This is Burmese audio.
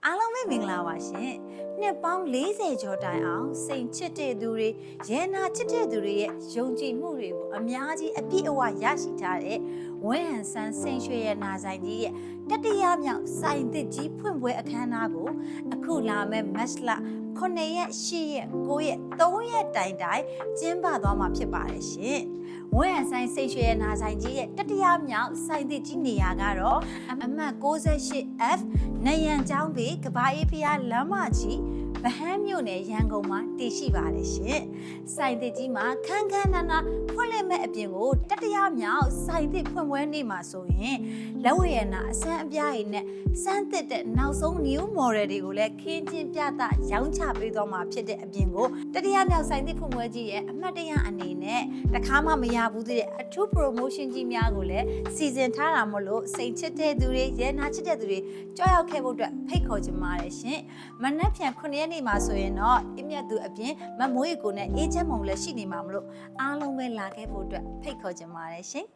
အားလုံးပဲမင်္ဂလာပါရှင်နှစ်ပေါင်း40ကျော်တိုင်အောင်စိန်ချစ်တဲ့သူတွေရဲနာချစ်တဲ့သူတွေရဲ့ယုံကြည်မှုတွေကိုအများကြီးအပြည့်အဝရရှိထားတဲ့ဝင်းဟန်ဆန်းစိန်ရွှေရနာဆိုင်ကြီးရဲ့တတိယမြောက်ဆိုင်သစ်ကြီးဖွင့်ပွဲအခမ်းအနားကိုအခုလာမယ့်မတ်လ9ရက်10ရက်9ရက်3ရက်တိုင်ကျင်းပသွားမှာဖြစ်ပါတယ်ရှင်ဝင်းဟန်ဆိုင်စိန်ရွှေရနာဆိုင်ကြီးရဲ့တတိယမြောက်ဆိုင်သစ်ကြီးနေရာကတော့အမှတ် 68F နယံကျောင်းဘေးကဘာအေးဖျားလမ်းမကြီးဗဟန်းမြို့နယ်ရန်ကုန်မှာတည်ရှိပါတယ်ရှင်။ဆိုင်သစ်ကြီးမှာခန်းခန်းနာနာဖွင့်လှစ်မဲ့အပြင်ကိုတတိယမြောက်ဆိုင်သစ်ဖွင့်ပွဲနေ့မှာဆိုရင်လက်ဝဲရနာအစမ်းအပြားရည်နဲ့စမ်းသစ်တဲ့နောက်ဆုံး new model တွေကိုလည်းခင်းကျင်းပြသရောင်းချပေးသွားမှာဖြစ်တဲ့အပြင်ကိုတတိယမြောက်ဆိုင်သစ်ဖွင့်ပွဲကြီးရဲ့အမှတ်တရအနေနဲ့တခါမှမရဘူးတဲ့အထူး promotion ကြီးများကိုလည်းစီစဉ်ထားတာမို့လို့စိန်ချစ်တဲ့သူတွေရဲနာချစ်တဲ့သူတွေကြွရောက်ခဲ့ဖို့အတွက်ဖိတ်ခေါ်ချင်ပါတယ်ရှင်။မနက်ဖြန်9ရက်နေ့မှာဆိုရင်တော့အမြတ်သူအပြင်မမိုးရီကိုနဲ့အေးချမ်းမုံလည်းရှိနေမှာမလို့အားလုံးပဲလာခဲ့ဖို့အတွက်ဖိတ်ခေါ်ချင်ပါတယ်ရှင်။